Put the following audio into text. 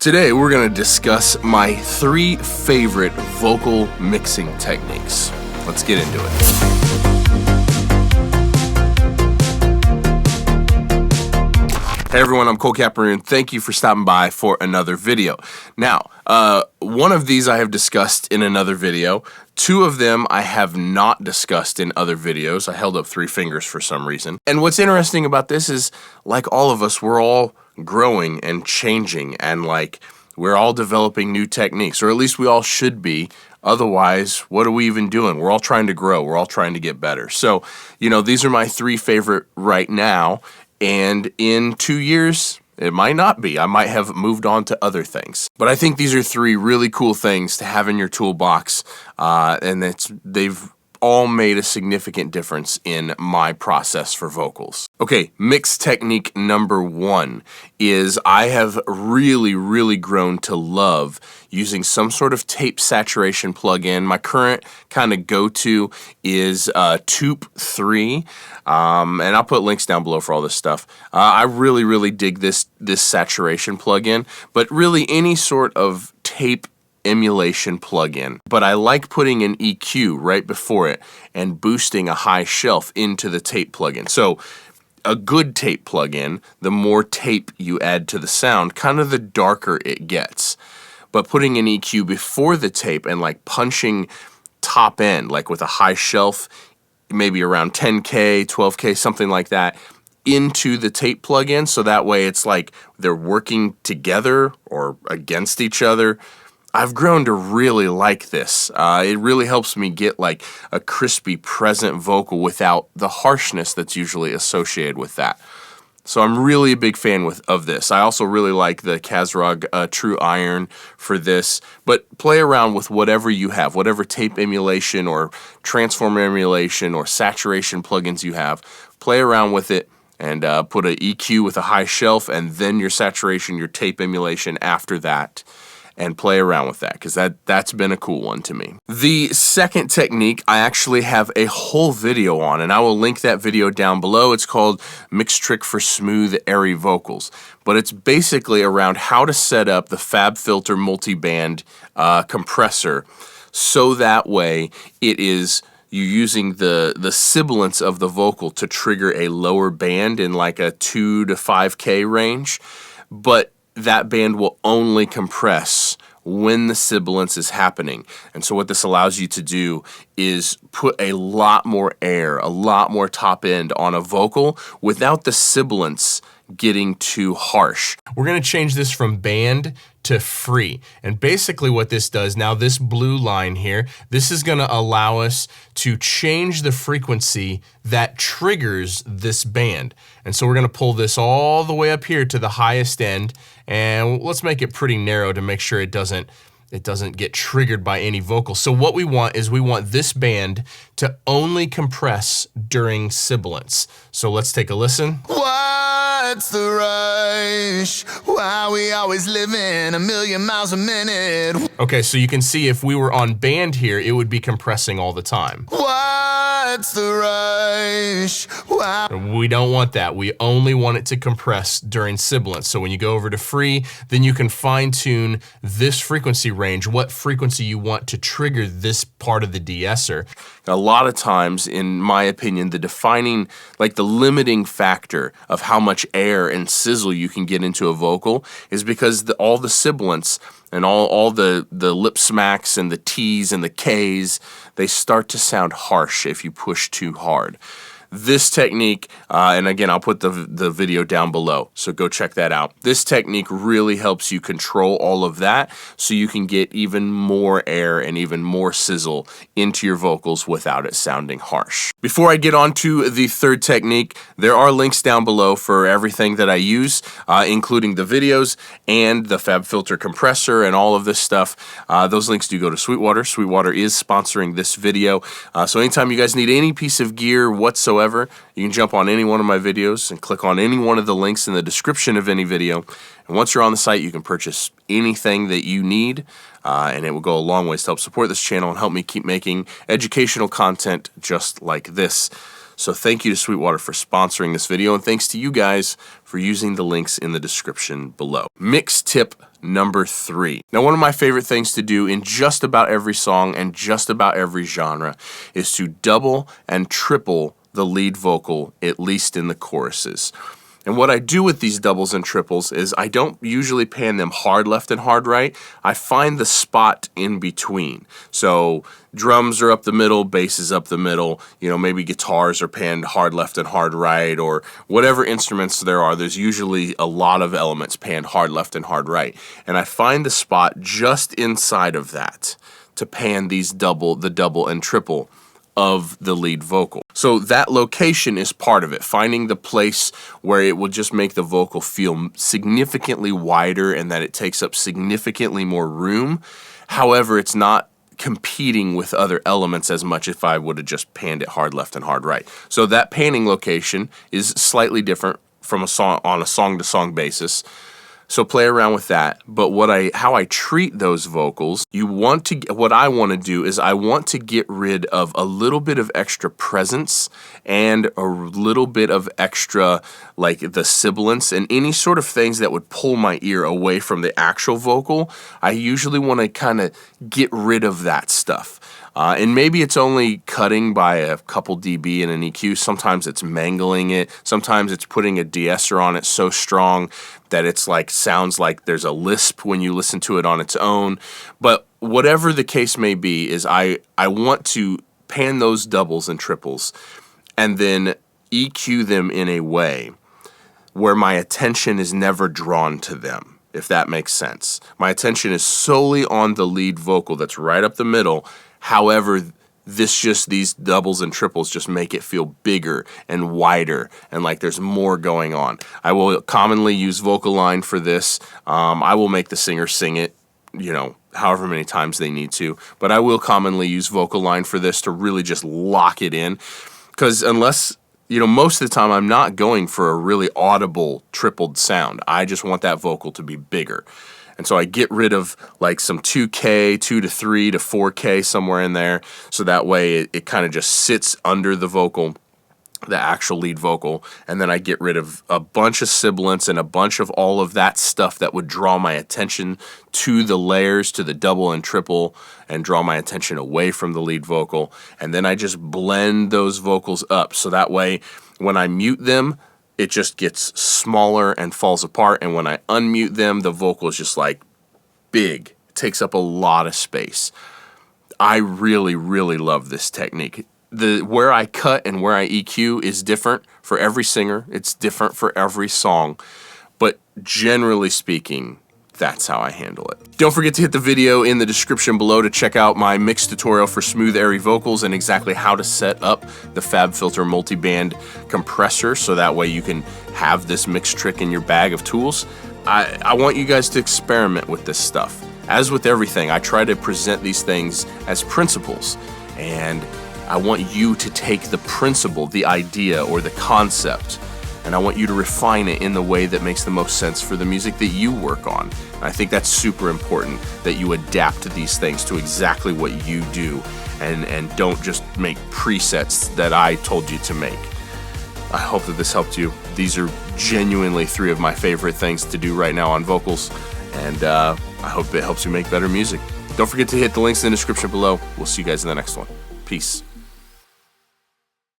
Today we're going to discuss my 3 favorite vocal mixing techniques. Let's get into it. Hey everyone, I'm Cole Caparoon. Thank you for stopping by for another video. Now, one of these I have discussed in another video. 2 of them I have not discussed in other videos. I held up 3 fingers for some reason. And what's interesting about this is, like all of us, we're all growing and changing, and we're all developing new techniques, or at least we all should be. Otherwise, what are we even doing? We're all trying to grow. We're all trying to get better. So, these are my 3 favorite right now. And in 2 years, it might not be. I might have moved on to other things. But I think these are 3 really cool things to have in your toolbox, and they've all made a significant difference in my process for vocals. Okay, mix technique number 1 is I have really grown to love using some sort of tape saturation plugin. My current kind of go-to is Toop 3, and I'll put links down below for all this stuff. I really dig this saturation plugin, but really any sort of tape emulation plugin. But I like putting an EQ right before it and boosting a high shelf into the tape plugin. So a good tape plugin, the more tape you add to the sound, kind of the darker it gets. But putting an EQ before the tape and punching top end, with a high shelf, maybe around 10K, 12K, something like that, into the tape plugin, so that way it's like they're working together or against each other. I've grown to really like this. It really helps me get a crispy, present vocal without the harshness that's usually associated with that. So I'm really a big fan of this. I also really like the Kazrog True Iron for this, but play around with whatever you have, whatever tape emulation or transformer emulation or saturation plugins you have. Play around with it and put an EQ with a high shelf and then your saturation, your tape emulation after that. And play around with that, because that's been a cool one to me. The second technique I actually have a whole video on, and I will link that video down below. It's called Mix Trick for Smooth Airy Vocals. But it's basically around how to set up the FabFilter multiband compressor, so that way you're using the sibilance of the vocal to trigger a lower band in a 2 to 5K range, but that band will only compress when the sibilance is happening. And so what this allows you to do is put a lot more air, a lot more top end on a vocal without the sibilance getting too harsh. We're going to change this from band to free. And basically what this does, now this blue line here, this is going to allow us to change the frequency that triggers this band. And so we're going to pull this all the way up here to the highest end, and let's make it pretty narrow to make sure it doesn't get triggered by any vocal. So what we want is this band to only compress during sibilance. So let's take a listen. What's the rush? Why we always living a million miles a minute? Okay, so you can see if we were on band here, it would be compressing all the time. What's the rush? Why? We don't want that. We only want it to compress during sibilance. So when you go over to free, then you can fine tune this frequency range, what frequency you want to trigger this part of the de-esser. A lot of times, in my opinion, the defining, the limiting factor of how much air and sizzle you can get into a vocal is because all the sibilance and all the lip smacks and the T's and the K's, they start to sound harsh if you push too hard. This technique, and again, I'll put the video down below, so go check that out. This technique really helps you control all of that so you can get even more air and even more sizzle into your vocals without it sounding harsh. Before I get on to the third technique, there are links down below for everything that I use, including the videos and the FabFilter compressor and all of this stuff. Those links do go to Sweetwater. Sweetwater is sponsoring this video, so anytime you guys need any piece of gear whatsoever, you can jump on any one of my videos and click on any one of the links in the description of any video. And once you're on the site, you can purchase anything that you need, and it will go a long ways to help support this channel and help me keep making educational content just like this. So thank you to Sweetwater for sponsoring this video, and thanks to you guys for using the links in the description below. Mix tip number 3. Now, one of my favorite things to do in just about every song and just about every genre is to double and triple the lead vocal, at least in the choruses. And what I do with these doubles and triples is I don't usually pan them hard left and hard right. I find the spot in between. So drums are up the middle, bass is up the middle, maybe guitars are panned hard left and hard right, or whatever instruments there are. There's usually a lot of elements panned hard left and hard right. And I find the spot just inside of that to pan the double and triple of the lead vocal. So that location is part of it, finding the place where it will just make the vocal feel significantly wider and that it takes up significantly more room. However, it's not competing with other elements as much if I would have just panned it hard left and hard right. So that panning location is slightly different from a song on a song-to-song basis. So play around with that. But how I treat those vocals, what I want to do is I want to get rid of a little bit of extra presence and a little bit of extra, like the sibilance and any sort of things that would pull my ear away from the actual vocal. I usually want to kind of get rid of that stuff. And maybe it's only cutting by a couple dB in an EQ. Sometimes it's mangling it. Sometimes it's putting a de-esser on it so strong that it's sounds like there's a lisp when you listen to it on its own. But whatever the case may be, is I want to pan those doubles and triples and then EQ them in a way where my attention is never drawn to them, if that makes sense. My attention is solely on the lead vocal that's right up the middle. However, these doubles and triples just make it feel bigger and wider and like there's more going on. I will commonly use vocal line for this. I will make the singer sing it, however many times they need to. But I will commonly use vocal line for this to really just lock it in. Because unless, most of the time I'm not going for a really audible tripled sound. I just want that vocal to be bigger. And so I get rid of some 2K, 2 to 3 to 4K somewhere in there. So that way it kind of just sits under the vocal, the actual lead vocal. And then I get rid of a bunch of sibilance and a bunch of all of that stuff that would draw my attention to the layers, to the double and triple, and draw my attention away from the lead vocal. And then I just blend those vocals up. So that way when I mute them, it just gets smaller and falls apart. And when I unmute them, the vocal is just big. It takes up a lot of space. I really, really love this technique. Where I cut and where I EQ is different for every singer. It's different for every song. But generally speaking, that's how I handle it. Don't forget to hit the video in the description below to check out my mix tutorial for smooth, airy vocals and exactly how to set up the FabFilter multiband compressor so that way you can have this mix trick in your bag of tools. I want you guys to experiment with this stuff. As with everything, I try to present these things as principles, and I want you to take the principle, the idea, or the concept, and I want you to refine it in the way that makes the most sense for the music that you work on. And I think that's super important, that you adapt these things to exactly what you do and don't just make presets that I told you to make. I hope that this helped you. These are genuinely 3 of my favorite things to do right now on vocals, and I hope it helps you make better music. Don't forget to hit the links in the description below. We'll see you guys in the next one. Peace.